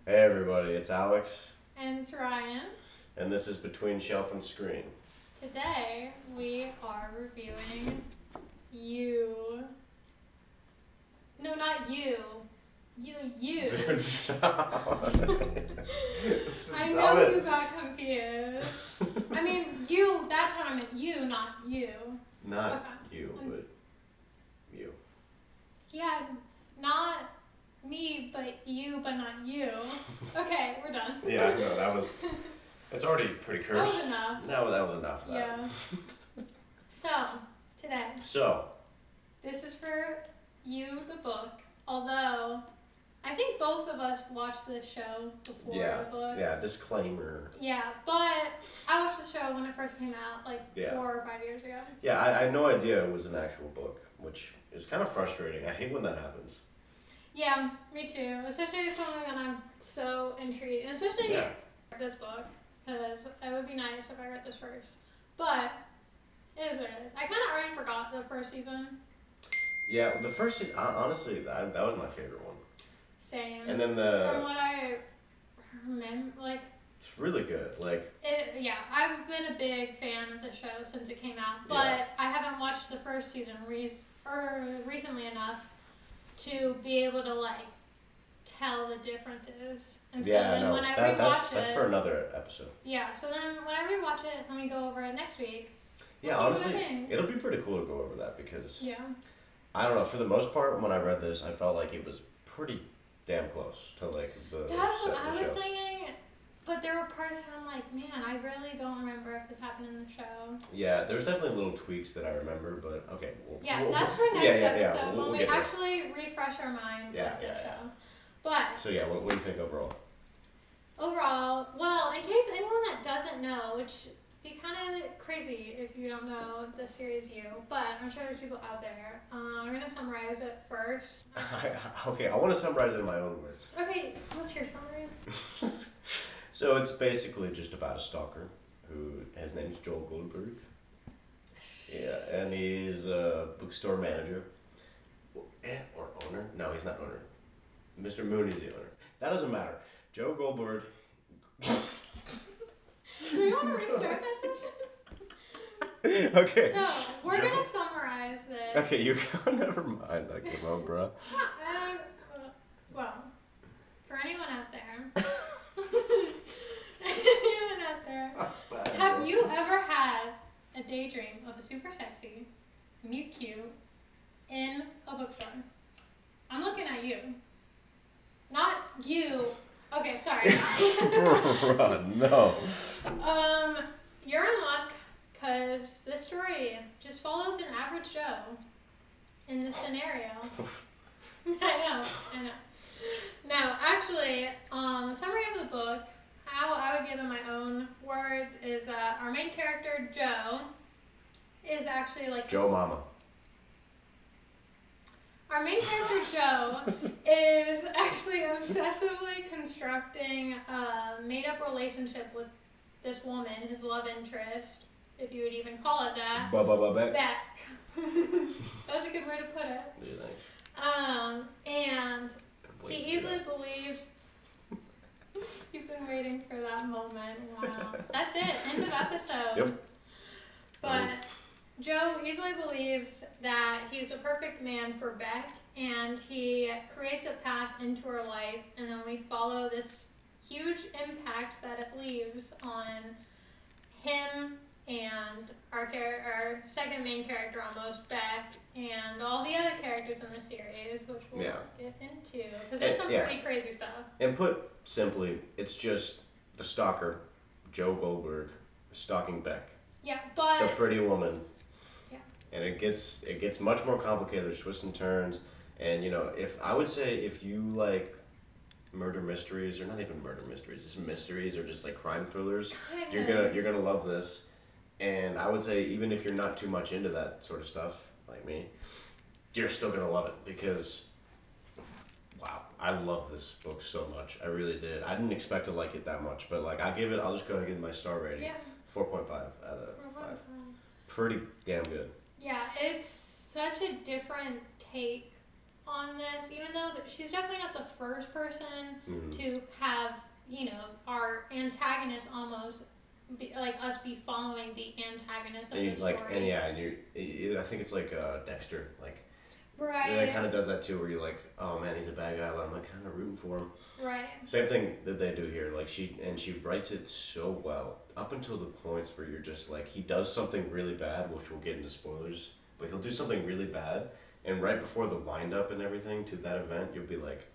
Hey everybody, it's Alex, And it's Ryan. and this is Between Shelf and Screen. Today we are reviewing You. No, not You. You. Dude, stop. I know you got confused. I mean, you, that time I meant you, not you. Not Okay. you, but you. Yeah, not me, but you, but not you. Okay, we're done. Yeah, no, it's already pretty cursed. That was enough. No, that was enough of that. Yeah. So, today. So. This is for You, the book. Although, I think both of us watched this show before the book. Yeah, disclaimer. Yeah, but I watched the show when it first came out, 4 or 5 years ago. Yeah, I had no idea it was an actual book, which is kind of frustrating. I hate when that happens. Yeah, me too. Especially something that I'm so intrigued, and especially this book, because it would be nice if I read this first. But it is what it is. I kind of already forgot the first season. Yeah, the first season, honestly, that was my favorite one. Same. And then from what I remember, it's really good. I've been a big fan of the show since it came out, but I haven't watched the first season recently enough to be able to tell the differences. And so when I rewatch that's for another episode. Yeah, so then when I rewatch it and we go over it next week. Yeah, honestly, it'll be pretty cool to go over that because I don't know, for the most part when I read this I felt like it was pretty damn close to the That's what I was thinking, but there were parts that I'm like, man, I really don't remember if it's happened in the show. Yeah, there's definitely little tweaks that I remember, but okay. That's for next episode when we actually refresh our mind with the show. But so what do you think overall? Overall, well, in case anyone that doesn't know, which be kind of crazy if you don't know the series You, but I'm sure there's people out there. I'm going to summarize it first. Okay, I want to summarize it in my own words. Okay, what's your summary? So it's basically just about a stalker his name's Joel Goldberg. Yeah, and he's a bookstore manager. Or owner? No, he's not owner. Mr. Mooney's the owner. That doesn't matter. Joe Goldberg. Do we want to restart that session? Okay. So, we're going to summarize this. Okay, you go. Never mind. I give up, bro. Well, for anyone out there, have you ever had a daydream of a super sexy, meet cute, in a bookstore? I'm looking at you. Not you. Okay, sorry. Bruh, no. You're in luck, because this story just follows an average Joe in this scenario. I know. No, actually, summary of the book, how I would give in my own words is our main character, Joe, is actually Joe Mama. Our main character, Joe, is actually obsessively constructing a made-up relationship with this woman, his love interest, if you would even call it that. Beck. That's a good way to put it. Yeah, thanks. And he easily believes... You've been waiting for that moment. Wow. That's it. End of episode. Yep. But Joe easily believes that he's a perfect man for Beck, and he creates a path into her life, and then we follow this huge impact that it leaves on him and our second main character almost, Beck, and all the other characters in the series, which we'll get into, because there's some pretty crazy stuff. And put simply, it's just the stalker, Joe Goldberg, stalking Beck. Yeah, but... The pretty woman. Yeah. And it gets much more complicated, there's twists and turns, and if you like murder mysteries, or not even murder mysteries, just mysteries or just crime thrillers, you're gonna love this. And I would say even if you're not too much into that sort of stuff, like me, you're still gonna love it because, wow, I love this book so much. I really did. I didn't expect to like it that much, but I'll just go ahead and give my star rating. Yeah. 4.5 out of 5. Pretty damn good. Yeah, it's such a different take on this, even though she's definitely not the first person to have, our antagonist almost be following the antagonist of the story. I think it's like Dexter, like. Right. And it kind of does that too, where you're like, oh man, he's a bad guy, but I'm like kind of rooting for him. Right. Same thing that they do here. Like she writes it so well up until the points where you're just like, he does something really bad, which we'll get into spoilers, but he'll do something really bad, and right before the wind up and everything to that event, you'll be like,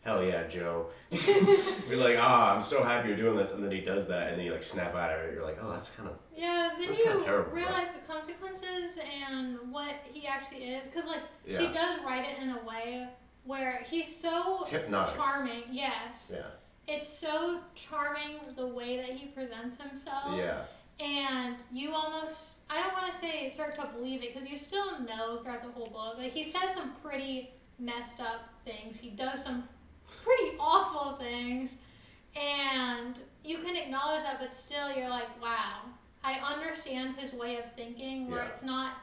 hell yeah, Joe. Be like, I'm so happy you're doing this, and then he does that, and then you like snap out of it. You're like, oh, that's kind of then you realize the consequences and what he actually is, because she does write it in a way where he's so charming. Yes. Yeah. It's so charming the way that he presents himself. Yeah. And you almost, I don't want to say start to believe it, because you still know throughout the whole book. Like, he says some pretty messed up things. He does some pretty awful things, and you can acknowledge that, but still you're like, wow, I understand his way of thinking, where it's not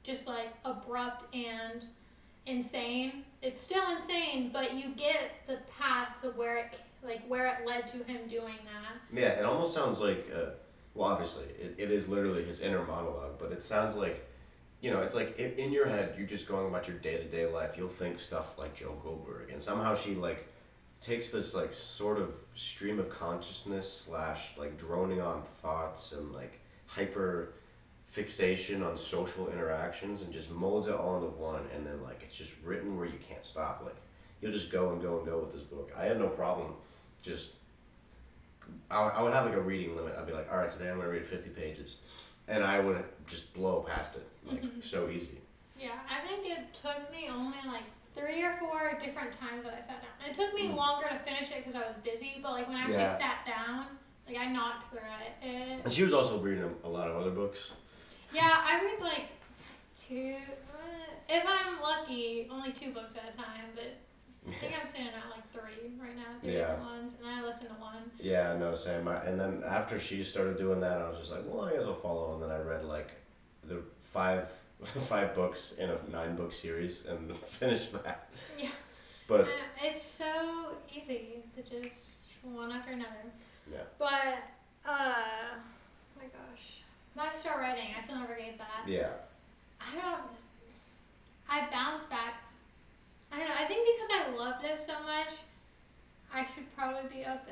just like abrupt and insane. It's still insane, but you get the path to where it led to him doing that. Yeah, it almost sounds like well, obviously it is literally his inner monologue, but it sounds like, it's like in your head, you're just going about your day-to-day life, you'll think stuff like Joe Goldberg, and somehow she takes this sort of stream of consciousness / droning on thoughts and hyper fixation on social interactions and just molds it all into one, and then it's just written where you can't stop. You'll just go and go and go with this book. I had no problem just I would have a reading limit. I'd be like, all right, today I'm going to read 50 pages. And I would just blow past it, so easy. Yeah, I think it took me only 3 or 4 different times that I sat down. It took me longer to finish it because I was busy, but when I actually sat down, I knocked through it. And she was also reading a lot of other books. Yeah, I read 2, if I'm lucky, only 2 books at a time, but I think I'm sitting at 3 right now, 3 different ones, and I listened to one. Yeah, no, same. And then after she started doing that, I was just like, well, I guess I'll follow. And then I read the 5 books in a 9-book series and finished that. Yeah. But it's so easy to just one after another. Yeah. But my gosh, when I start writing, I still never gave that. Yeah. I bounce back. I don't know. I think because I love this so much, I should probably be up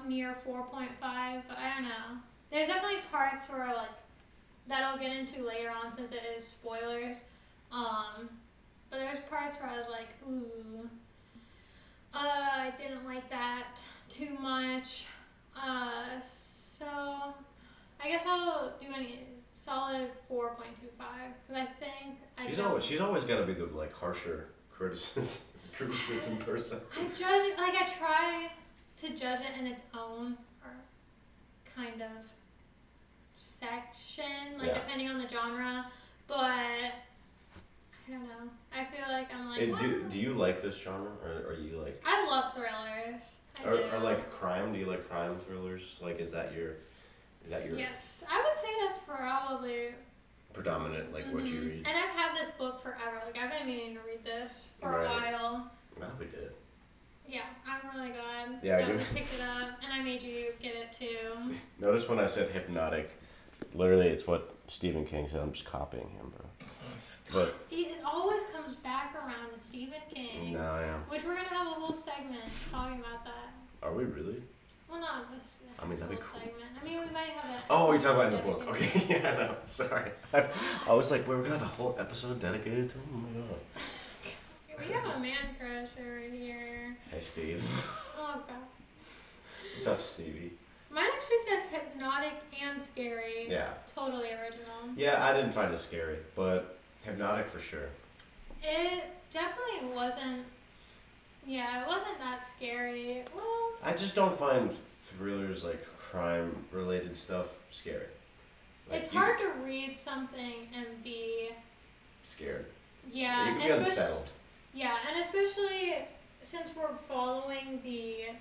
near 4.5. But I don't know. There's definitely parts where that I'll get into later on, since it is spoilers. But there's parts where I was like, ooh, I didn't like that too much. So I guess I'll do a solid 4.25, because I think she's always got to be the harsher criticism person. I judge it, I try to judge it in its own kind of section, depending on the genre, but I don't know. I feel like I'm do you like this genre, or are you I love thrillers. Or crime? Do you like crime thrillers? Is that your Yes, I would say that's probably predominant, what you read. And I've had this book forever. I've been meaning to read this for a while. Well, we did. Yeah, I'm really glad that we picked it up, and I made you get it too. Notice when I said hypnotic, literally it's what Stephen King said. I'm just copying him, bro. But it always comes back around to Stephen King. No, yeah. Which we're gonna have a whole segment talking about that. Are we really? Well, not this. That'd be cool. Segment. We might have an. Oh, you're talking about in the book. Okay, yeah, no, sorry. I was like, we're gonna have a whole episode dedicated to him? Oh my god. We have a man crush over here. Hey, Steve. Oh god. What's up, Stevie? Mine actually says hypnotic and scary. Yeah. Totally original. Yeah, I didn't find it scary, but hypnotic for sure. It definitely wasn't. Yeah, it wasn't that scary. Well, I just don't find thrillers crime-related stuff scary. It's hard to read something and be scared. Yeah, you can be unsettled. Yeah, and especially since we're following the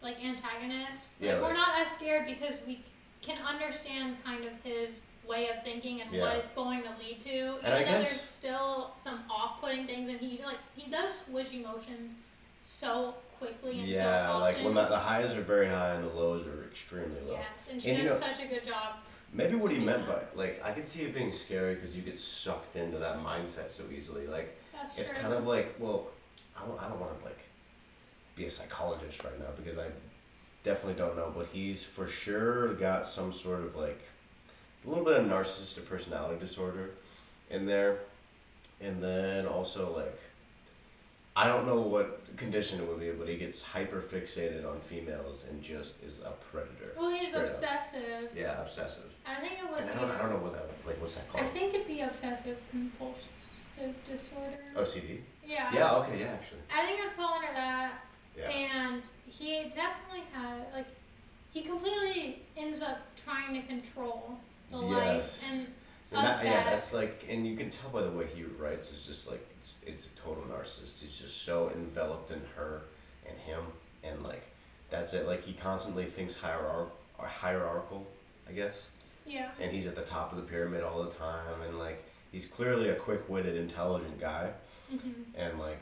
antagonist. We're not as scared because we can understand kind of his way of thinking and Yeah. what it's going to lead to. Even And I though guess there's still some off-putting things, and he does switch emotions so quickly and so yeah, often. like when the highs are very high and the lows are extremely low. Yes, and she And, you does know, such a good job. Maybe what he doing meant that. by like I could see it being scary because you get sucked into that mindset so easily. Like That's it's true. kind of like, well, I don't want to like be a psychologist right now because I definitely don't know, but he's for sure got some sort of like a little bit of narcissistic personality disorder in there, and then also like I don't know what condition it would be, but he gets hyper fixated on females and just is a predator. Well, he's straight up. obsessive. Yeah, obsessive. I think it would And be. I don't know what that like what's that I called? think it'd be obsessive compulsive disorder. OCD. Yeah. Yeah. Okay. Yeah. Actually. I think it'd fall under that. Yeah. And he definitely had he completely ends up trying to control the life and So of that, yeah, that. that's like, and you can tell by the way he writes. It's just like it's a total narcissist. He's just so enveloped in her and him, and like that's it. Like he constantly thinks hierarchical, I guess. Yeah. And he's at the top of the pyramid all the time, and like he's clearly a quick-witted, intelligent guy, and like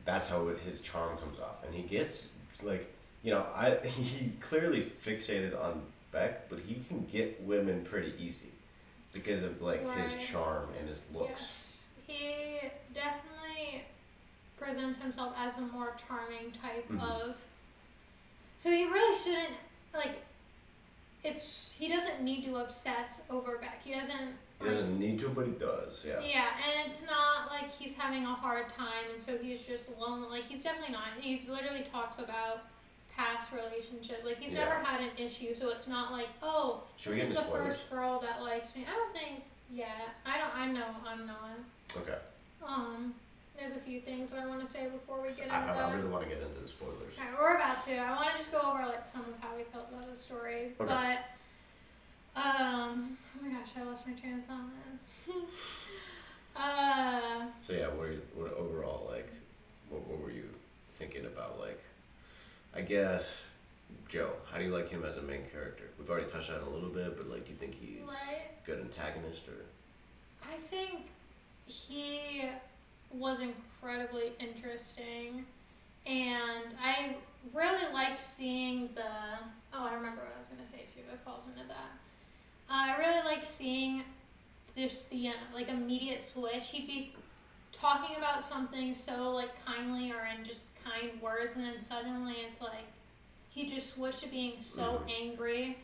that's how his charm comes off. And he gets like, he clearly fixated on Beck, but he can get women pretty easy because of like his Right. charm and his looks. Yes. He definitely presents himself as a more charming type of. So he really shouldn't he doesn't need to obsess over Beck. He doesn't. He doesn't need to, but he does. Yeah. Yeah, and it's not like he's having a hard time, and so he's just lonely. Like he's definitely not. He literally talks about past relationships. Like he's never had an issue, so it's not like, oh, Should we this get is into the spoilers? first girl that likes me. I don't think. Yeah, I know I'm not. Okay. There's a few things that I want to say before we get into I that. really want to get into the spoilers. Okay, we're about to. I want to just go over like some of how we felt about the story, Okay. but oh my gosh, I lost my train of thought. So yeah, what overall like, what were you thinking about like? I guess Joe. How do you like him as a main character? We've already touched on it a little bit, but like, you think he's Right. good antagonist or? I think he was incredibly interesting, and I really liked seeing the. Oh, I remember what I was gonna say too. It falls into that. I really liked seeing just the like immediate switch. He'd be talking about something so like kindly or in just kind words, and then suddenly it's like he just switched to being so angry,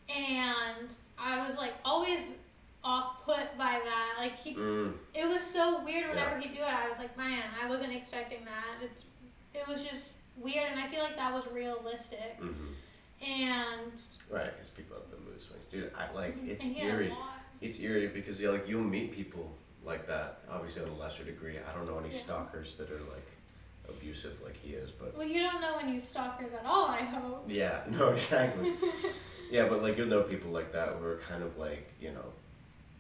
and I was like always off put by that. Like it was so weird whenever he'd do it. I was like, man, I wasn't expecting that. It was just weird, and I feel like that was realistic. And right, because people have the mood swings, dude. It's and he had a eerie. lot. It's eerie because you'll meet people like that. Obviously, on a lesser degree. I don't know any stalkers that are like abusive like he is, but Well, you don't know any stalkers at all, I hope. yeah, no, exactly. Yeah, but like you'll know people like that who are kind of like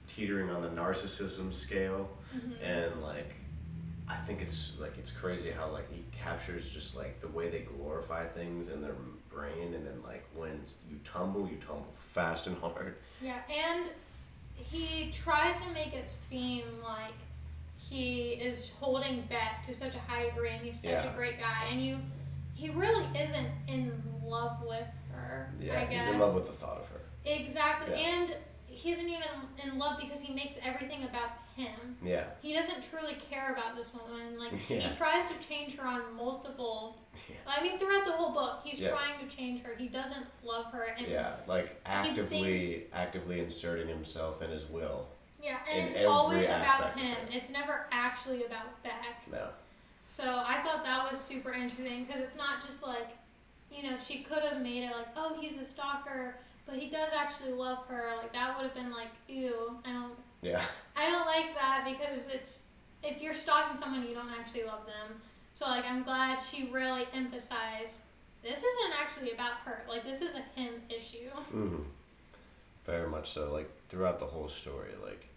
teetering on the narcissism scale, and like I think it's crazy how like he captures just like the way they glorify things in their brain, and then like when you tumble fast and hard. Yeah, and he tries to make it seem like he is holding Beck to such a high degree, and he's such a great guy, and he really isn't in love with her. Yeah, I guess. he's in love with the thought of her. Exactly, Yeah. and he isn't even in love because he makes everything about him. Yeah. He doesn't truly care about this woman. Like Yeah. he tries to change her on multiple. Yeah. I mean, throughout the whole book, he's Yeah. trying to change her. He doesn't love her, and like actively inserting himself in his will. yeah, and in it's every always about aspect of him. her. It's never actually about Beck. No. So I thought that was super interesting because it's not just like, she could have made it like, oh, he's a stalker, but he does actually love her. Like that would have been like, ew, Yeah. I don't like that because if you're stalking someone, you don't actually love them. So like I'm glad she really emphasized this isn't actually about her. Like this is a him issue. Very much so. Like throughout the whole story, like,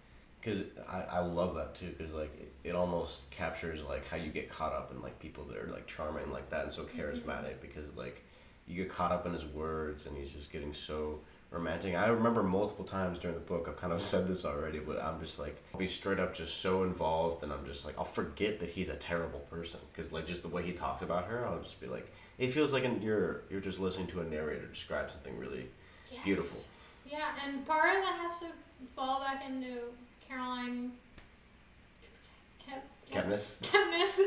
because I love that too, because like it almost captures like how you get caught up in like people that are like charming like that and so charismatic, because like you get caught up in his words and he's just getting so romantic. I remember multiple times during the book, I've kind of said this already, but I'm just like, I'll be straight up just so involved, and I'm just like, I'll forget that he's a terrible person, because like just the way he talks about her, I'll just be like, it feels like you're just listening to a narrator describe something really beautiful. Yeah, and part of that has to fall back into Caroline Kepnes. Kepnes.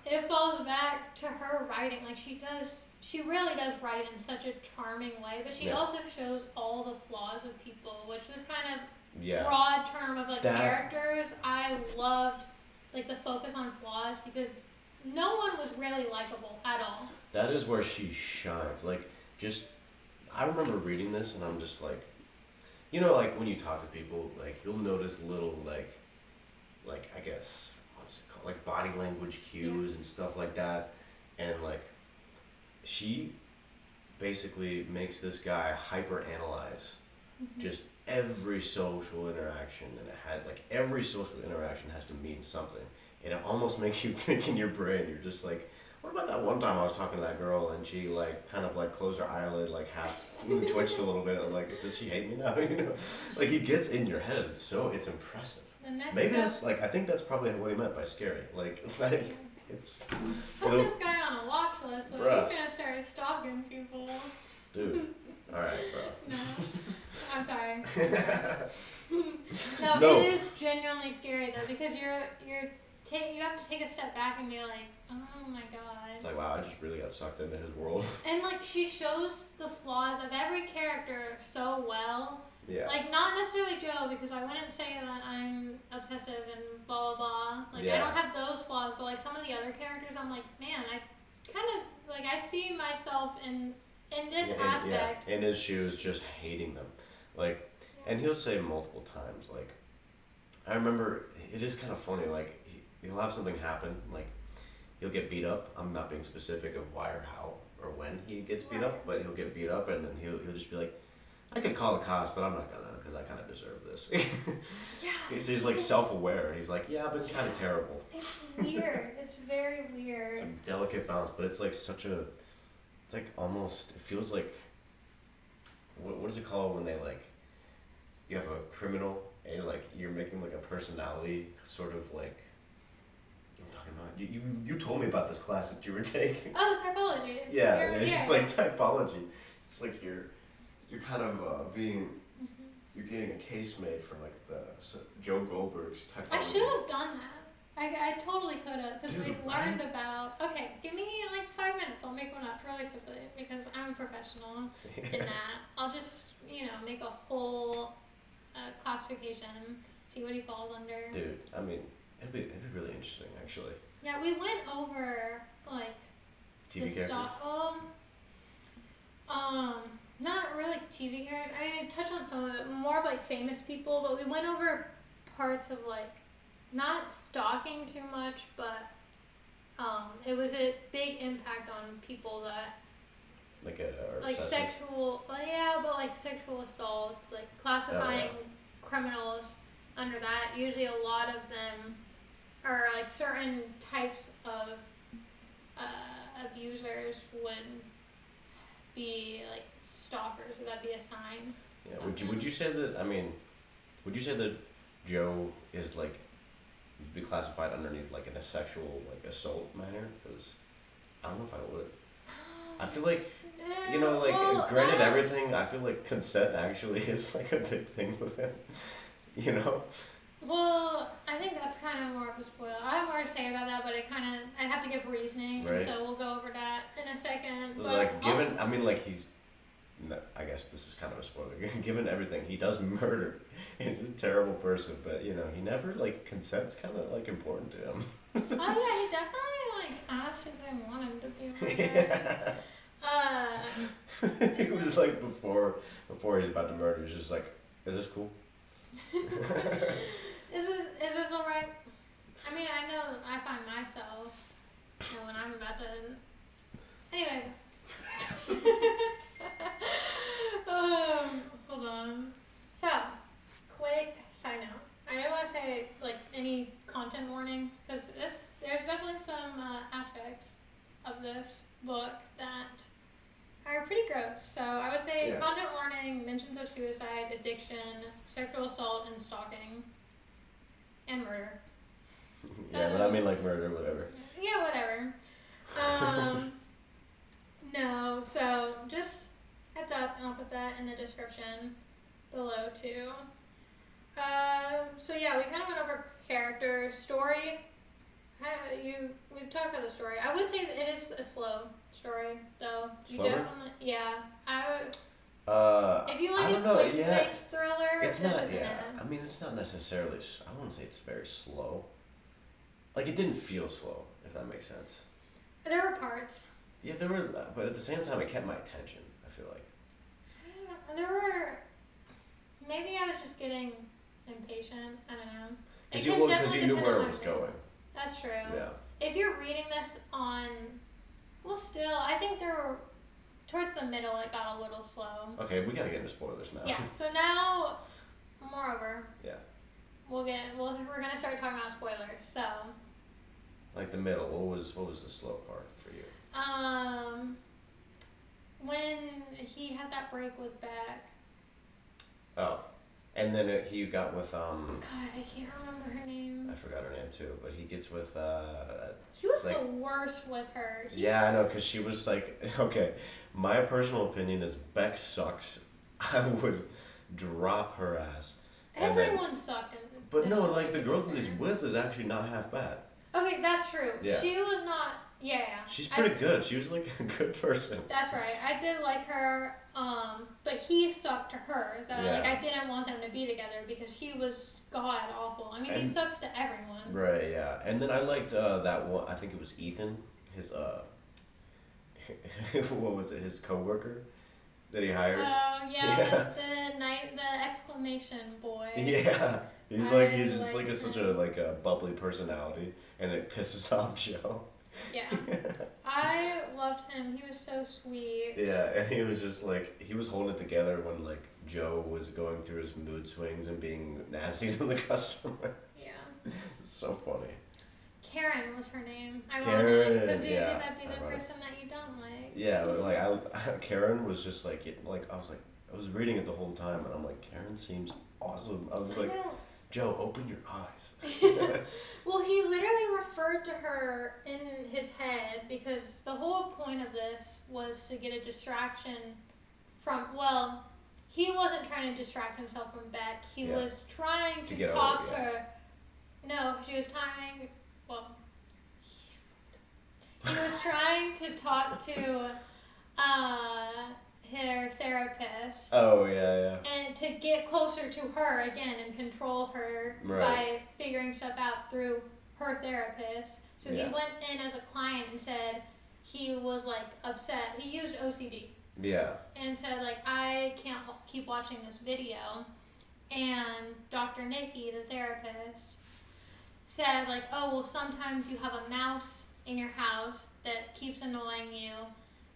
It falls back to her writing. Like she really does write in such a charming way, but she also shows all the flaws of people, which is kind of broad term of like characters. I loved like the focus on flaws because no one was really likable at all. That is where she shines. Like, just, I remember reading this and I'm just like, you know, like when you talk to people, like you'll notice little like I guess, what's it called? Like body language cues and stuff like that. And like, she basically makes this guy hyper analyze just every social interaction, and it had like every social interaction has to mean something. And it almost makes you think in your brain, you're just like, what about that one time I was talking to that girl and she like kind of like closed her eyelid like half twitched a little bit, and like, does she hate me now? You know, like he gets in your head. It's impressive. Maybe that's like, I think that's probably what he meant by scary. Like it's. Put this guy on a watch list. Like, you're gonna start stalking people. Dude, all right, bro. No, I'm sorry. No, it is genuinely scary though, because you have to take a step back and be like, oh my god. It's like, wow, I just really got sucked into his world. And like she shows the flaws of every character so well. Yeah. Like not necessarily Joe, because I wouldn't say that I'm obsessive and blah blah blah. Like I don't have those flaws, but like some of the other characters, I'm like, man, I kind of like I see myself in this aspect. In his shoes, just hating them, like, and he'll say multiple times, like, I remember it is kind of funny, like he'll have something happen, like he'll get beat up. I'm not being specific of why or how or when he gets beat up, but he'll get beat up, and then he'll just be like, I could call the cops, but I'm not gonna, because I kind of deserve this. He's like self-aware. He's like, yeah, but it's kind of terrible. It's weird. It's very weird. It's a delicate balance, but it's like it's like almost, it feels like, what is it called when they like, you have a criminal and like you're making like a personality sort of like, I'm talking about, you told me about this class that you were taking. Oh, typology. Yeah, it's like typology. It's like you're kind of being, you're getting a case made for like Joe Goldberg's typology. I should have done that. I totally could have, because we learned about, okay, give me like 5 minutes, I'll make one up really quickly, because I'm a professional in that. I'll just, make a whole classification, see what he falls under. Dude, I mean, it'd be really interesting, actually. Yeah, we went over, like, TV the characters? Not really TV characters. I mean, touch on some of it, more of like famous people, but we went over parts of like, not stalking too much, but it was a big impact on people that like sexual, but like sexual assaults, like classifying criminals under that. Usually a lot of them are like certain types of abusers would be like stalkers, so that'd be a sign. Yeah. Would you say that? I mean, would you say that Joe is like be classified underneath like in a sexual like assault manner? Because I don't know if I would. I feel like granted everything. I feel like consent actually is like a big thing with him. Well, I think that's kind of more of a spoiler. I have more to say about that, but I'd have to give reasoning, right. So we'll go over that in a second. But like given, I mean, like he's. No, I guess this is kind of a spoiler. Given everything, he does murder, and he's a terrible person. But he never like consent's kind of like important to him. Oh yeah, he definitely like asked if I want him to be murdered. He was like before he's about to murder. He's just like, is this cool? Is this all right? I mean, I know I find myself when I'm about to. Anyways. Hold on. So, quick side note. I don't want to say like any content warning, because there's definitely some aspects of this book that are pretty gross. So I would say Yeah. content warning, mentions of suicide, addiction, sexual assault, and stalking, and murder. Yeah, but I mean like murder, whatever. Yeah, whatever. No, so just heads up, and I'll put that in the description below too. So yeah, we kind of went over character, story. We've talked about the story. I would say that it is a slow story, though. Slower? You definitely, yeah. If you I like don't a know, quick yeah. paced thriller, It's this not, isn't yeah. it. I mean, it's not necessarily, I wouldn't say it's very slow. Like, it didn't feel slow, if that makes sense. There were parts. Yeah, there were, but at the same time, it kept my attention, I feel like. There were. Maybe I was just getting impatient. I don't know. Because It you, could well, definitely knew depend where on it my was mood. going. That's true. Yeah. If you're reading this on, well, still, I think there were towards the middle it got a little slow. Okay, we gotta get into spoilers now. Yeah. So now, moreover. Yeah. We're gonna start talking about spoilers. So. Like the middle, what was the slow part for you? When he had that break with Beck. Oh, and then he got with God, I can't remember her name. I forgot her name too, but he gets with He was like, the worst with her. Yeah, I know, because she was like, okay, my personal opinion is Beck sucks. I would drop her ass. Everyone sucked. But no, like the girl that he's with is actually not half bad. Okay, that's true. Yeah. She was not. Yeah. She's pretty good. She was like a good person. That's right. I did like her. But he sucked to her. That Yeah. like I didn't want them to be together because he was god awful. I mean, he sucks to everyone. Right. Yeah. And then I liked that one. I think it was Ethan. His what was it? His coworker that he hires. Oh yeah, the exclamation boy. Yeah. He's just like such a bubbly personality, and it pisses off Joe. Yeah. I loved him. He was so sweet. Yeah, and he was just like, he was holding it together when like Joe was going through his mood swings and being nasty to the customers. Yeah. It's so funny. Karen was her name. Karen, because usually yeah, that'd be the ironic. person that you don't like. Yeah, but like Karen was just like I was reading it the whole time, and I'm like, Karen seems awesome. I was like, know. Joe, open your eyes. Well, he literally referred to her in his head because the whole point of this was to get a distraction from, well, he wasn't trying to distract himself from Beck. He was trying to talk to her. No, she was trying, well, he was trying to talk to her therapist. Oh, yeah. And to get closer to her again and control her by figuring stuff out through her therapist. So he went in as a client and said he was like upset. He used OCD. Yeah. And said like, I can't keep watching this video. And Dr. Nikki, the therapist, said like, oh, well, sometimes you have a mouse in your house that keeps annoying you.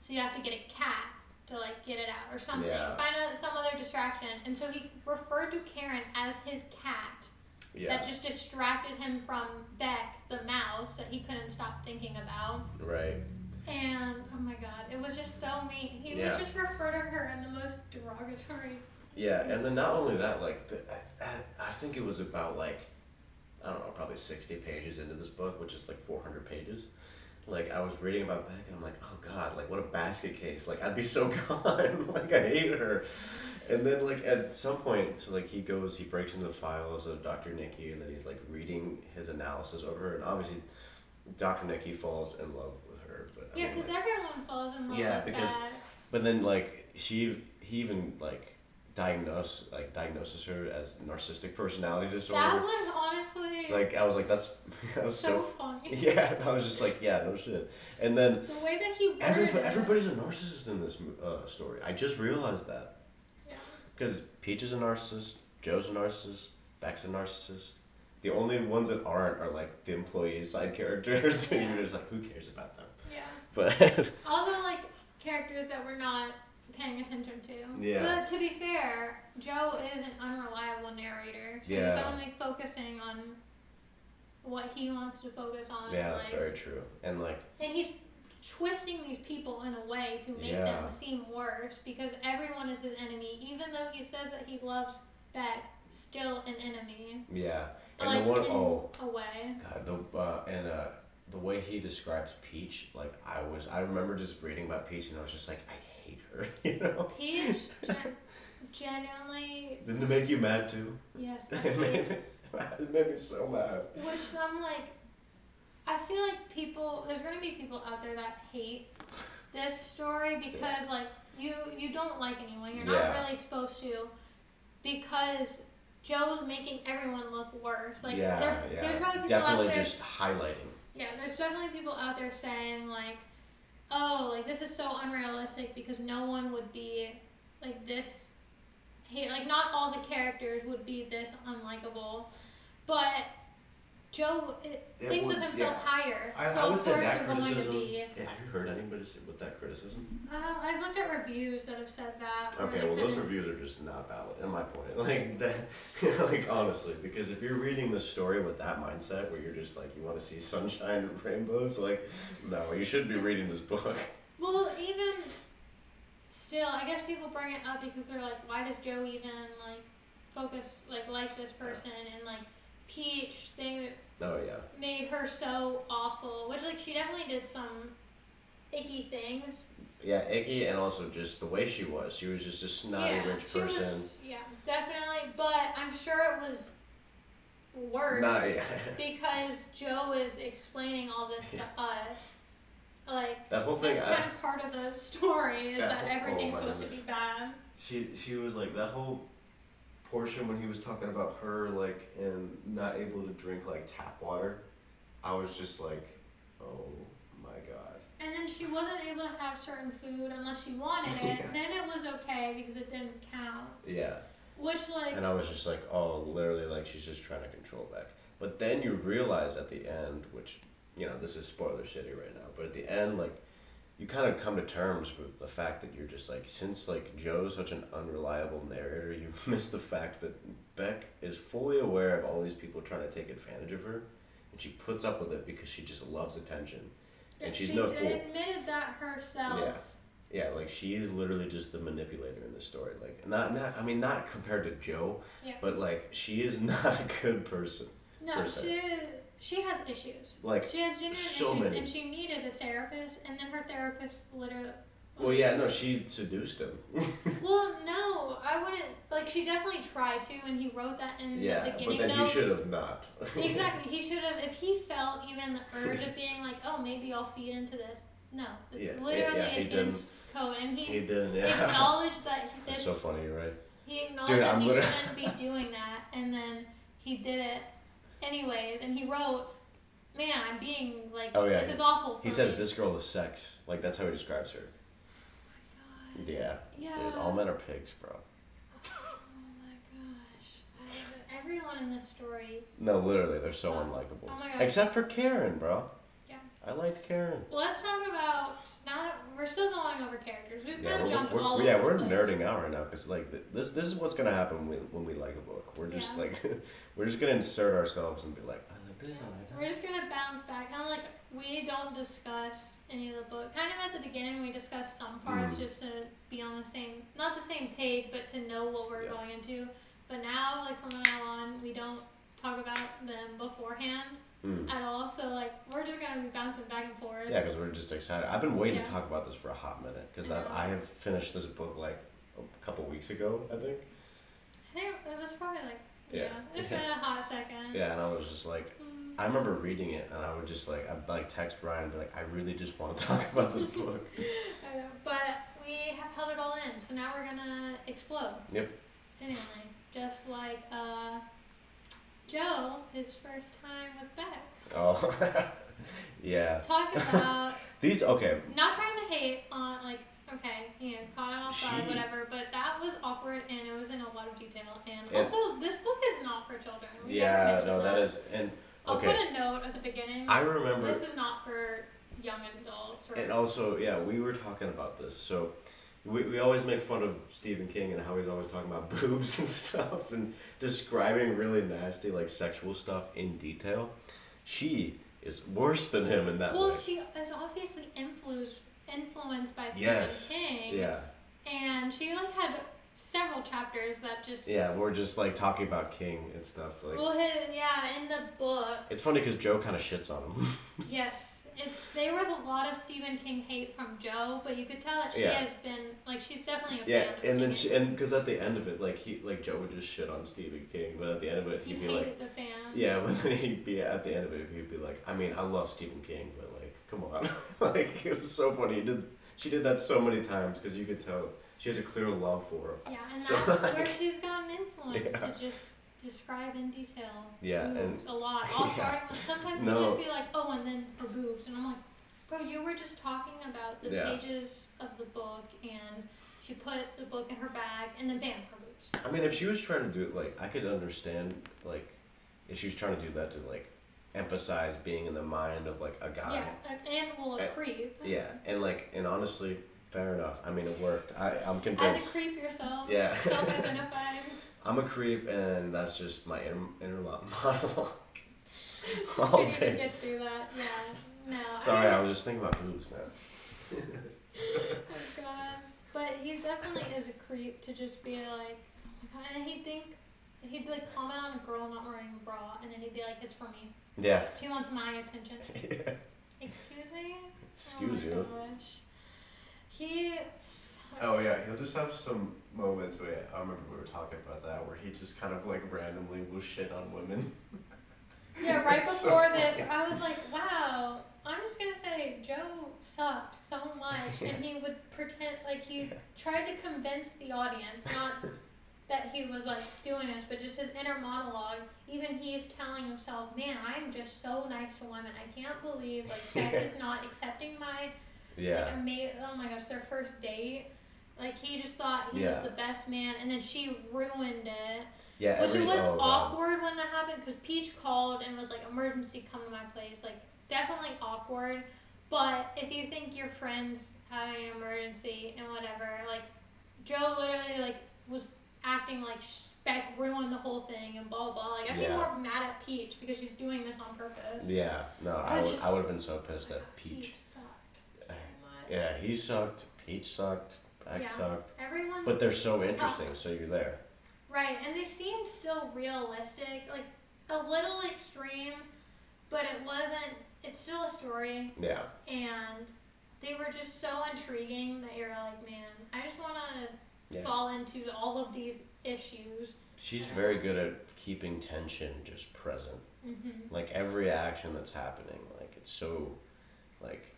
So you have to get a cat to like get it out or something. Find out some other distraction. And so he referred to Karen as his cat. Yeah. That just distracted him from Beck, the mouse, that he couldn't stop thinking about. Right. And oh my god, it was just so mean. He would just refer to her in the most derogatory. Yeah, and then not only that, like I think it was about like, I don't know, probably 60 pages into this book, which is like 400 pages. Like, I was reading about Beck, and I'm like, oh god, like, what a basket case. Like, I'd be so gone. Like, I hated her. And then, like, at some point, so, like, he breaks into the files of Dr. Nikki, and then he's, like, reading his analysis over her. And obviously, Dr. Nikki falls in love with her. But Yeah, because everyone falls in love with that. But then, like, he even, like, diagnoses her as narcissistic personality disorder. That was honestly like, I was like, that was so funny. Yeah, I was just like, yeah, no shit. And then the way that he worded everybody's a narcissist in this story. I just realized that. Yeah. Because Peach is a narcissist, Joe's a narcissist, Beck's a narcissist. The only ones that aren't are like the employees, side characters. Yeah. And you're just like, who cares about them? Yeah. But all the like characters that we're not paying attention to. Yeah. But to be fair, Joe is an unreliable narrator. So he's only focusing on what he wants to focus on. Yeah, that's very true. And like, and he's twisting these people in a way to make them seem worse because everyone is an enemy, even though he says that he loves Beck, still an enemy. Yeah, and like the one a way. God, the way he describes Peach, like I remember just reading about Peach and I was just like, I hate her, you know. Peach, genuinely. Didn't it make you mad too? Yes, It made me so mad. Which I'm like, I feel like there's gonna be people out there that hate this story because like you don't like anyone. You're not really supposed to, because Joe's making everyone look worse. Like there's probably people definitely out there just highlighting. Yeah, there's definitely people out there saying like, oh, like this is so unrealistic because no one would be like this. Like not all the characters would be this unlikable, but Joe thinks of himself higher. I would say that going criticism. to be, have you heard anybody say with that criticism? I've looked at reviews that have said that. Okay, well those reviews are just not valid, in my point. Like that, like honestly, because if you're reading the story with that mindset, where you're just like you want to see sunshine and rainbows, like no, you shouldn't be reading this book. Well, even still, I guess people bring it up because they're like, why does Joe even like focus like this person and like Peach? They made her so awful, which like she definitely did some icky things. Yeah, icky, and also just the way she was. She was just a snotty rich person. Yeah, definitely. But I'm sure it was worse because Joe is explaining all this to us. Like that whole thing. That's kind of part of the story is that everything's supposed to be bad. She was like that whole portion when he was talking about her like and not able to drink like tap water. I was just like, oh my god. And then she wasn't able to have certain food unless she wanted it. Then it was okay because it didn't count. Yeah. Which like. And I was just like, oh, literally like she's just trying to control Beck. But then you realize at the end, which. You know, this is spoiler shitty right now, but at the end, like, you kind of come to terms with the fact that you're just like, since like Joe's such an unreliable narrator, you miss the fact that Beck is fully aware of all these people trying to take advantage of her, and she puts up with it because she just loves attention, and she's no fool. She admitted that herself. Yeah, like she is literally just the manipulator in the story. Like, not compared to Joe, but like she is not a good person. No, she has issues. Like she has genuine so issues, many. and she needed a therapist, and then her therapist literally. Well, yeah, no, she seduced him. Well, no, I wouldn't. Like, she definitely tried to, and he wrote that in the beginning but then notes. he should have not. Exactly, he should have. If he felt even the urge of being like, oh, maybe I'll feed into this. No, it's literally against code, and he didn't. Acknowledged that. That's so funny, you're right. He acknowledged that he shouldn't be doing that, and then he did it. Anyways, and he wrote, man, I'm being like, this is awful for He says this girl is sex. Like, that's how he describes her. Oh my god. Yeah. Dude, all men are pigs, bro. Oh my gosh. Everyone in this story. No, literally, they're so unlikable. Oh my god. Except for Karen, bro. Yeah. I liked Karen. Well, let's talk about, now that we're still going over characters. We've kind of jumped all over. Yeah, we're nerding out right now because like this is what's gonna happen when we like a book. We're just like we're just gonna insert ourselves and be like, I like this, I like that. We're just gonna bounce back. And like we don't discuss any of the book. Kind of at the beginning we discussed some parts just to be on the same, not the same page, but to know what we're going into. But now, like from now on, we don't talk about them beforehand. At all, so like we're just gonna be bouncing back and forth. Yeah, because we're just excited. I've been waiting to talk about this for a hot minute because I have finished this book like a couple weeks ago, I think. I think it was probably like it's been a hot second. Yeah, and I was just like, I remember reading it, and I would just like I'd like text Ryan and be like, I really just want to talk about this book. I know, but we have held it all in, so now we're gonna explode. Yep. Anyway, just like Joe, his first time with Beck. Oh, yeah. Talk about these. Okay. Not trying to hate on caught him off guard, whatever. But that was awkward, and it was in a lot of detail. And also, this book is not for children. That is. And I'll put a note at the beginning. I remember this is not for young adults. And also, we were talking about this. So we always make fun of Stephen King and how he's always talking about boobs and stuff and describing really nasty like sexual stuff in detail. She is worse than him in that way. Well, she is obviously influenced by Stephen King. Yeah. And she like had several chapters that just we're just like talking about King and stuff like. Well, in the book. It's funny because Joe kind of shits on him. Yes, there was a lot of Stephen King hate from Joe, but you could tell that she has been like she's definitely a fan of and then Stephen because at the end of it, like Joe would just shit on Stephen King, but at the end of it he'd be like, the fans. Yeah, but then he'd be at the end of it he'd be like, I mean, I love Stephen King, but like, come on, like it was so funny. She did that so many times because you could tell she has a clear love for him. Yeah, and that's where she's gotten influence to just describe in detail boobs a lot. All starting with sometimes he'd just be like, oh, and then her boobs, and I'm like, bro, you were just talking about the pages of the book, and she put the book in her bag, and then bam, her boobs. I mean, if she was trying to do it, like, I could understand, like, if she was trying to do that to, like, emphasize being in the mind of, like, a guy. Yeah, and a creep. Yeah, and honestly, fair enough. I mean, it worked. I'm convinced. As a creep yourself. Yeah. Self-identified. I'm a creep, and that's just my inner monologue. All day. Couldn't even get through that. Yeah. No. Sorry, I was just thinking about boobs, man. Oh God. But he definitely is a creep to just be like, oh my God, and he'd like comment on a girl not wearing a bra, and then he'd be like, it's for me. Yeah. She wants my attention. Yeah. Excuse me? Excuse you. Gosh. He Oh yeah, he'll just have some moments where I remember we were talking about that where he just kind of like randomly will shit on women. Yeah, right before this, I was like, wow, I'm just gonna say Joe sucked so much, and he would pretend like he tried to convince the audience, not that he was like doing this, but just his inner monologue. Even he's telling himself, man, I'm just so nice to women. I can't believe like Beck is not accepting my oh my gosh, their first date. Like he just thought he was the best man, and then she ruined it. Yeah, which it was awkward when that happened because Peach called and was like, "Emergency, come to my place." Like definitely awkward. But if you think your friend's having an emergency and whatever, like Joe literally like was acting like Beck ruined the whole thing and blah blah. Like I'd be more mad at Peach because she's doing this on purpose. Yeah, no, I would have been so pissed at Peach. He sucked so much. Yeah, he sucked. Peach sucked. Beck sucked. Everyone. But they're so interesting, so you're there. Right, and they seemed still realistic, like a little extreme, but it wasn't. It's still a story. Yeah. And they were just so intriguing that you're like, man, I just want to fall into all of these issues. She's very good at keeping tension just present. Mm-hmm. Like every action that's happening, like it's so, like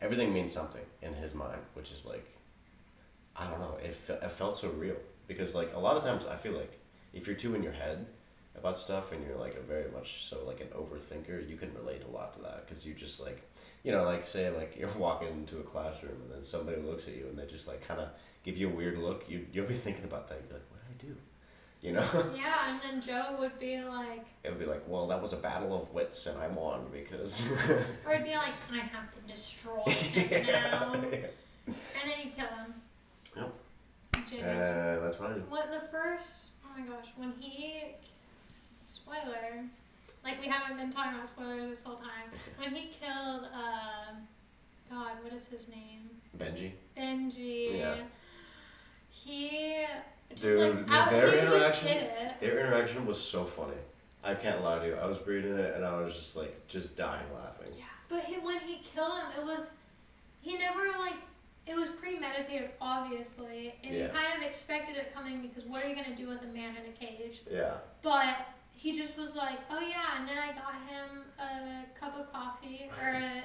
everything means something in his mind, which is like, I don't know, it felt so real. Because like a lot of times I feel like if you're too in your head about stuff and you're like a very much so like an overthinker, you can relate a lot to that because you just like, you know, like say like you're walking into a classroom and then somebody looks at you and they just like kind of give you a weird look. You'll be thinking about that. You'll be like, what did I do? You know? Yeah, and then Joe would be like... It would be like, well, that was a battle of wits and I won because... Or it'd be like, I have to destroy him now. And then you'd kill him. Yep. That's what I do. What the first... Oh my gosh, when he... Spoiler. Like, we haven't been talking about spoilers this whole time. When he killed, God, what is his name? Benji. Yeah. He... Just Dude, like, their interaction was so funny. I can't lie to you. I was reading it and I was just like, just dying laughing. Yeah, but when he killed him, he never like, it was premeditated, obviously, and you kind of expected it coming because what are you going to do with a man in a cage? Yeah. But he just was like, oh yeah, and then I got him a cup of coffee or a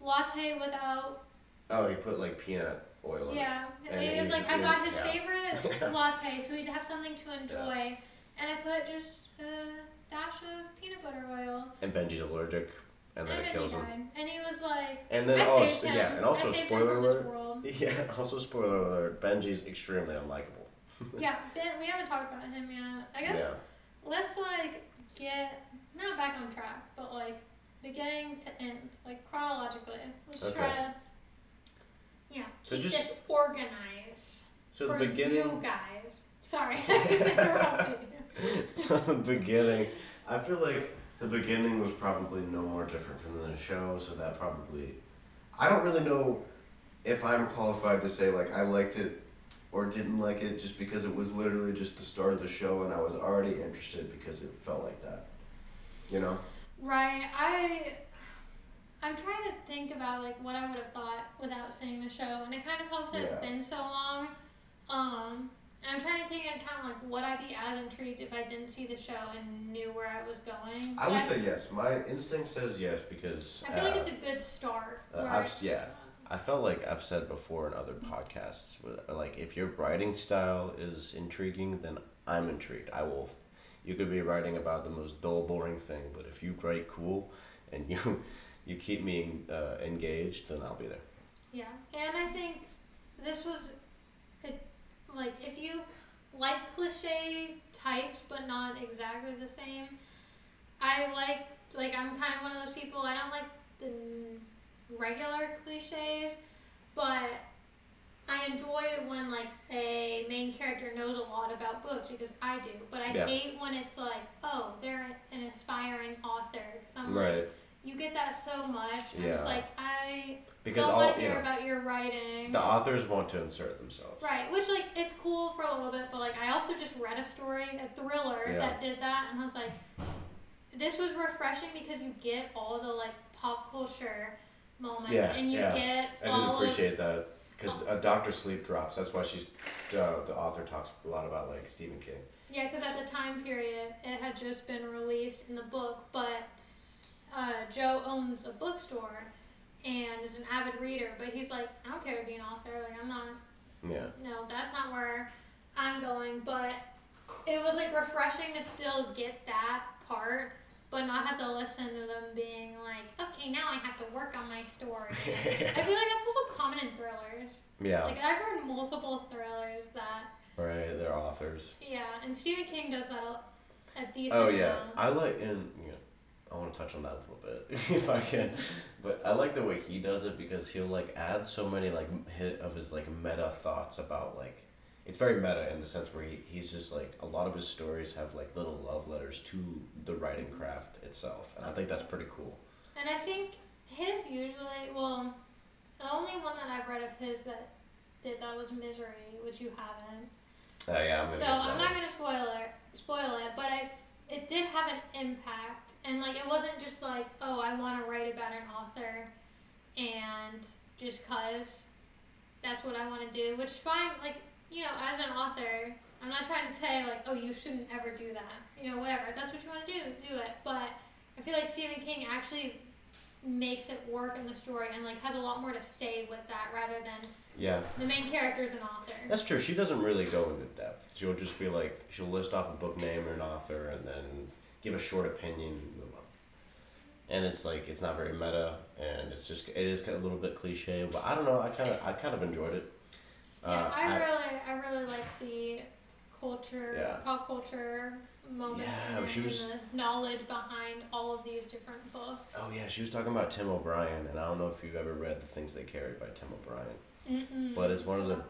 latte without... Oh, he put like peanut oil in it. Yeah, and he was like, I got his favorite latte, so he'd have something to enjoy, and I put just a dash of peanut butter oil. And Benji's allergic, and then it kills him. And he was like, and then also spoiler alert. Yeah, also spoiler alert. Benji's extremely unlikable. Yeah, Ben, we haven't talked about him yet. I guess let's like get not back on track, but like beginning to end, like chronologically. Let's try to. Yeah, keep this organized so for the beginning, you guys. Sorry, I just interrupted you. So the beginning, I feel like the beginning was probably no more different from the show, so that probably, I don't really know if I'm qualified to say like I liked it or didn't like it just because it was literally just the start of the show and I was already interested because it felt like that, you know? Right. I'm trying to think about like what I would have thought without seeing the show, and it kind of helps that it's been so long. And I'm trying to take into account like would I be as intrigued if I didn't see the show and knew where I was going? I would say yes. My instinct says yes because I feel like it's a good start. I felt like I've said before in other podcasts, like if your writing style is intriguing, then I'm intrigued. I will. You could be writing about the most dull, boring thing, but if you write cool and you keep me engaged, then I'll be there. Yeah, and I think this was, like, if you like cliche types but not exactly the same, I like I'm kind of one of those people, I don't like the regular cliches, but I enjoy it when like a main character knows a lot about books because I do, but I hate when it's like, oh, they're an aspiring author, because I'm like, you get that so much. I'm just like, I don't want to hear about your writing. The authors want to insert themselves. Right, which like it's cool for a little bit, but like I also just read a story, a thriller that did that, and I was like, this was refreshing because you get all the like pop culture moments, and you get I didn't appreciate that. Because Dr. Sleep drops. That's why the author talks a lot about like Stephen King. Yeah, because at the time period, it had just been released in the book, but Joe owns a bookstore and is an avid reader, but he's like, I don't care to be an author. Like, I'm not. Yeah. No, that's not where I'm going. But it was like refreshing to still get that part, but not have to listen to them being like, okay, now I have to work on my story. I feel like that's also common in thrillers. Yeah. Like, I've read multiple thrillers that... Right, they're authors. Yeah, and Stephen King does that a decent amount. Oh, yeah. amount. I like, and I want to touch on that a little bit, if I can. But I like the way he does it because he'll, like, add so many, like, of his, like, meta thoughts about, like, it's very meta in the sense where he's just like, a lot of his stories have like little love letters to the writing craft itself. And I think that's pretty cool. And I think his usually, well, the only one that I've read of his that did that was Misery, which you haven't. Yeah, so I'm not going to spoil it, but it did have an impact. And like, it wasn't just like, oh, I want to write about an author and just cause that's what I want to do, which fine, like, as an author, I'm not trying to say, like, oh, you shouldn't ever do that. Whatever. If that's what you want to do it. But I feel like Stephen King actually makes it work in the story and, like, has a lot more to say with that rather than the main character is an author. That's true. She doesn't really go into depth. She'll just be like, she'll list off a book name or an author and then give a short opinion and move on. And it's, like, it's not very meta and it is a little bit cliche. But I don't know. I kind of enjoyed it. Yeah, I really like the culture, pop culture moments and the knowledge behind all of these different books. Oh yeah, she was talking about Tim O'Brien, and I don't know if you've ever read The Things They Carried by Tim O'Brien. Mm-mm. But it's one of the,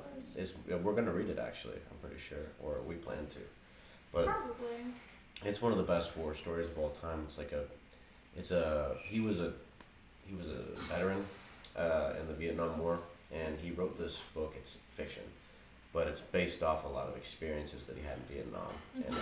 we're gonna read it actually. I'm pretty sure, or we plan to. But probably. It's one of the best war stories of all time. He was a veteran in the Vietnam War. And he wrote this book. It's fiction, but it's based off a lot of experiences that he had in Vietnam. Mm-hmm. And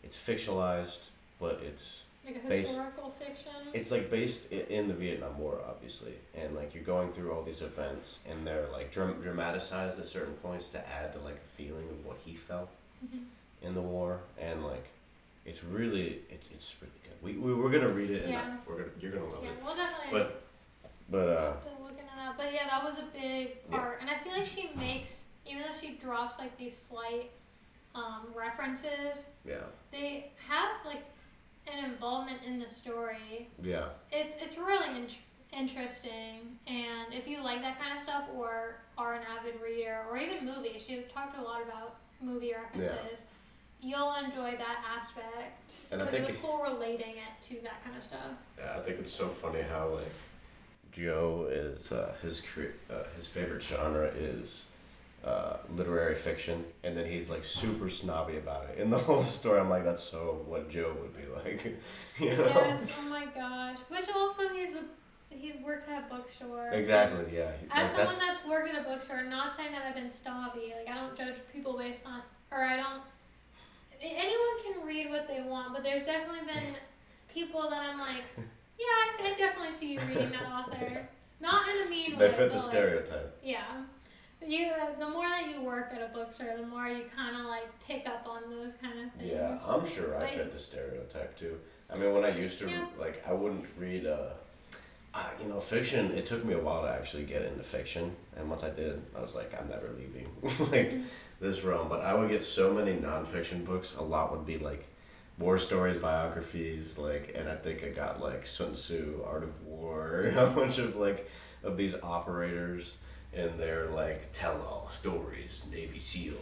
it's fictionalized, but it's like a historical fiction. It's like based in the Vietnam War, obviously, and like you're going through all these events, and they're like dramatized at certain points to add to like a feeling of what he felt in the war, and like it's really good. We're gonna read it, and you're gonna love it. Yeah, we'll definitely. But to look into that. But yeah, that was a big part. And I feel like she makes, even though she drops like these slight references, they have like an involvement in the story. Yeah. It's really interesting. And if you like that kind of stuff or are an avid reader or even movies, she talked a lot about movie references. You'll enjoy that aspect. And because it was cool relating it to that kind of stuff. Yeah, I think it's so funny how like Joe is his favorite genre is literary fiction, and then he's like super snobby about it. In the whole story, I'm like, that's so what Joe would be like, you know? Yes. Oh my gosh. Which also he works at a bookstore. Exactly. Yeah. As someone that's worked at a bookstore, not saying that I've been snobby. Like I don't judge people based on, or I don't. Anyone can read what they want, but there's definitely been people that I'm like, yeah, I definitely see you reading that author. Yeah. Not in a mean way. They fit the stereotype. Like, yeah. The more that you work at a bookstore, the more you kind of like pick up on those kind of things. Yeah, I'm sure I fit the stereotype too. I mean, when I used to, like, I wouldn't read, fiction. It took me a while to actually get into fiction, and once I did, I was like, I'm never leaving like this realm. But I would get so many nonfiction books. A lot would be like war stories, biographies, like, and I think I got like Sun Tzu, Art of War, a bunch of like of these operators. And they're like tell-all stories, Navy SEAL,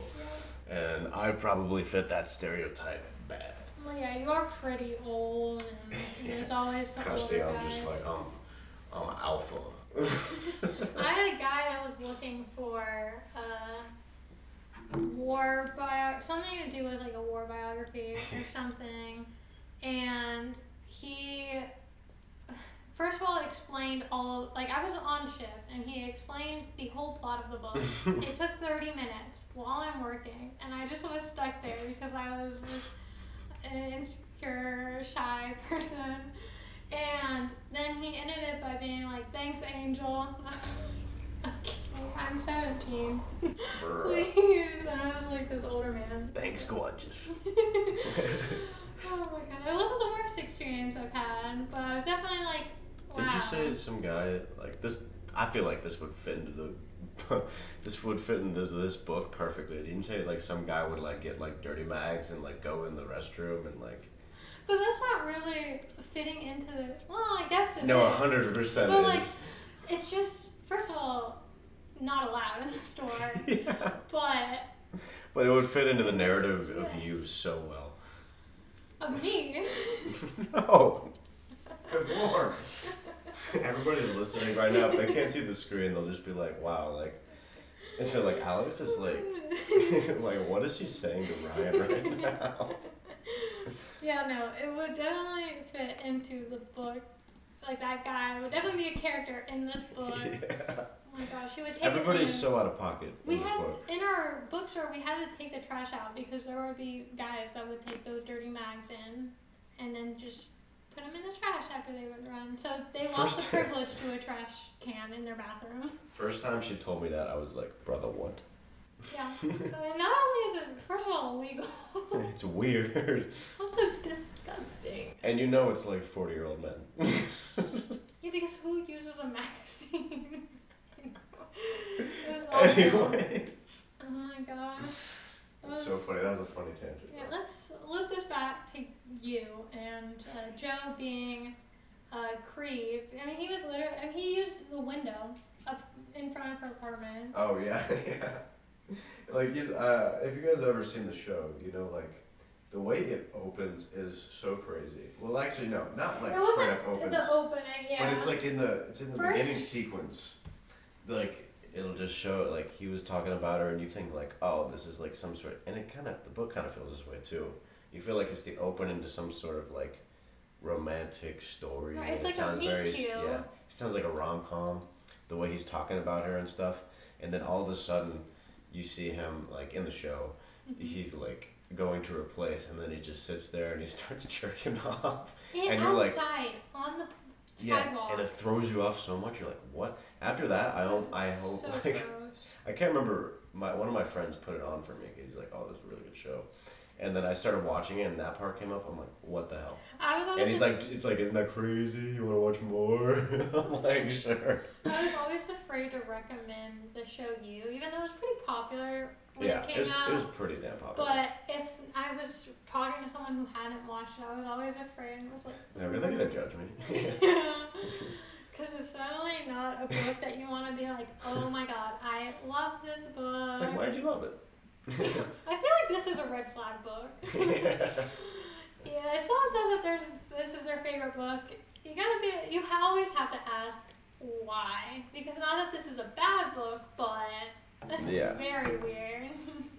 and I probably fit that stereotype bad. Well, yeah, you are pretty old, and there's always the Kirsty, older I'm guys. just like I'm alpha. I had a guy that was looking for something to do with like a war biography or something, and he. First of all, explained I was on shift, and he explained the whole plot of the book. It took 30 minutes while I'm working, and I just was stuck there because I was this insecure, shy person. And then he ended it by being like, thanks, Angel. And I was like, okay, I'm 17. Please. And I was like this older man. Thanks, gorgeous. Oh my god. It wasn't the worst experience I've had, but I was definitely like, wow. Did you say some guy like this? I feel like this would fit into this book perfectly. Didn't you say like some guy would like get like dirty mags and like go in the restroom and like? But that's not really fitting into the. Well, I guess it no, is. 100%. But like, it's just first of all, not allowed in the store. Yeah. But it would fit into the narrative of you so well. Of me? No. Good lord. Everybody's listening right now. If they can't see the screen, they'll just be like, wow, like, if they're like, Alex is like, like, what is she saying to Ryan right now? Yeah, no, it would definitely fit into the book. Like, that guy would definitely be a character in this book. Yeah. Oh my gosh, he was Everybody's so out of pocket. In our bookstore, we had to take the trash out because there would be guys that would take those dirty mags in and then just put them in the trash after they would run. So they lost the privilege to a trash can in their bathroom. First time she told me that, I was like, brother, what? Yeah. So not only is it, first of all, illegal. It's weird. Also disgusting. And you know it's like 40-year-old men. Yeah, because who uses a magazine? It was awful. Anyways. Oh my gosh. It's so funny. That was a funny tangent. Yeah, let's loop this back to you and Joe being creep. I mean, he used the window up in front of her apartment. Oh yeah, yeah. Like if you guys have ever seen the show, you know, like the way it opens is so crazy. Well, actually, no, not like straight up opens. The opening, yeah. But it's like in the beginning sequence, like. It'll just show like he was talking about her, and you think like, oh, this is like some sort, and the book kind of feels this way too. You feel like it's the opening to some sort of like romantic story. Right, it's it like sounds a meet cute. Yeah, it sounds like a rom-com, the way he's talking about her and stuff, and then all of a sudden, you see him like in the show, he's like going to her place, and then he just sits there and he starts jerking off, and you're outside like, on the yeah, sidewalk. and it throws you off so much. You're like, what? After that, I hope so like gross. I can't remember. One of my friends put it on for me because he's like, "Oh, this is a really good show," and then I started watching it, and that part came up. I'm like, "What the hell?" And he's like, "It's like, isn't that crazy? You want to watch more?" I'm like, "Sure." I was always afraid to recommend the show You, even though it was pretty popular when it came out. It was pretty damn popular. But if I was talking to someone who hadn't watched it, I was always afraid and was like, "They're really gonna judge me." Because it's certainly not a book that you want to be like, oh my god, I love this book. It's like, why'd you love it? I feel like this is a red flag book. Yeah, if someone says that this is their favorite book, you always have to ask why. Because not that this is a bad book, but That's Yeah. very weird.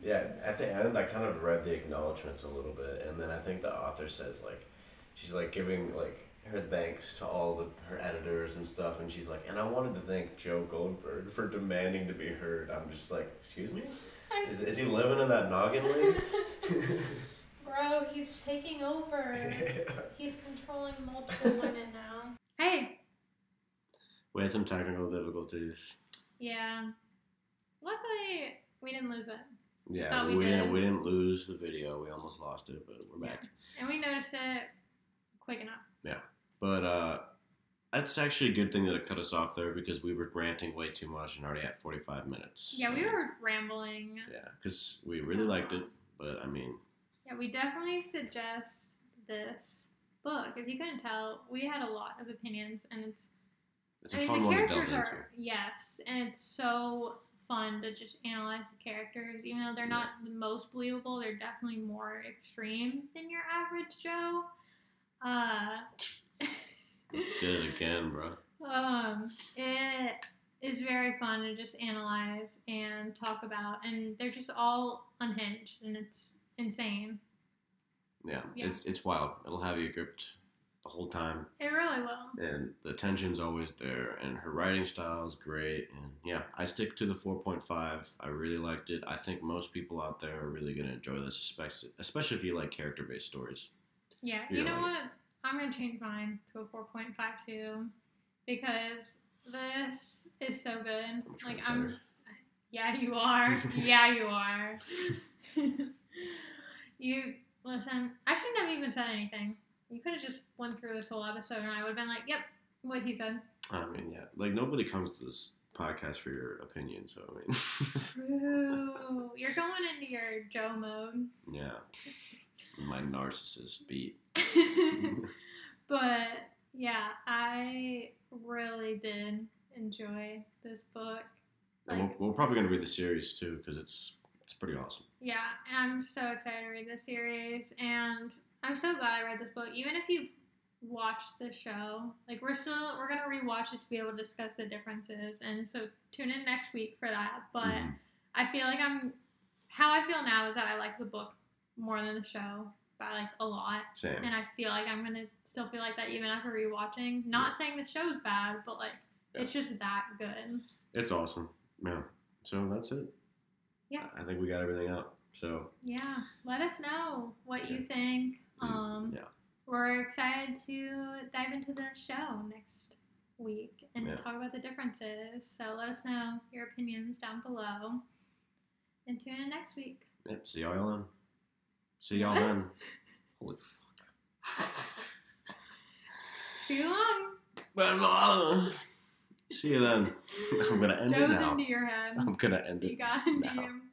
Yeah, at the end, I kind of read the acknowledgments a little bit, and then I think the author says, like, she's, like, giving, like, her thanks to all her editors and stuff, and she's like, and I wanted to thank Joe Goldberg for demanding to be heard. I'm just like, excuse me? Is he living in that noggin league? Bro, he's taking over. Yeah. He's controlling multiple women now. Hey! We had some technical difficulties. Yeah. Luckily, we didn't lose it. Yeah, we didn't lose the video. We almost lost it, but we're back. And we noticed it quick enough. Yeah. But that's actually a good thing that it cut us off there because we were ranting way too much and already at 45 minutes. Yeah, we were rambling. Yeah, because we really liked it, but I mean... Yeah, we definitely suggest this book. If you couldn't tell, we had a lot of opinions, and it's a fun one to delve into. Yes, and it's so fun to just analyze the characters. Even though they're not the most believable, they're definitely more extreme than your average Joe. Did it again, bro. It is very fun to just analyze and talk about, and they're just all unhinged, and it's insane. Yeah. It's wild. It'll have you gripped the whole time. It really will. And the tension's always there, and her writing style is great, and yeah, I stick to the 4.5. I really liked it. I think most people out there are really going to enjoy this, especially if you like character-based stories. Yeah, you know what? I'm going to change mine to a 4.52 because this is so good. Yeah, you are. Yeah, you are. Listen, I shouldn't have even said anything. You could have just went through this whole episode and I would have been like, yep, what he said. I mean, yeah. Like, nobody comes to this podcast for your opinion, so I mean. True. You're going into your Joe mode. Yeah. My narcissist beat. But, yeah, I really did enjoy this book. And we're probably going to read the series, too, because it's pretty awesome. Yeah, and I'm so excited to read this series, and I'm so glad I read this book. Even if you've watched the show, like, we're going to rewatch it to be able to discuss the differences, and so tune in next week for that. But I feel like how I feel now is that I like the book more than the show by, like, a lot. Same. And I feel like I'm going to still feel like that even after rewatching. Not saying the show's bad, but, like, it's just that good. It's awesome. Yeah. So that's it. Yeah. I think we got everything out. So. Yeah. Let us know what you think. We're excited to dive into the show next week and talk about the differences. So let us know your opinions down below. And tune in next week. Yep. See y'all then. See y'all then. Holy fuck. See you long. See you then. I'm gonna end it now. Joe's into your head. I'm gonna end it. You got into now. him.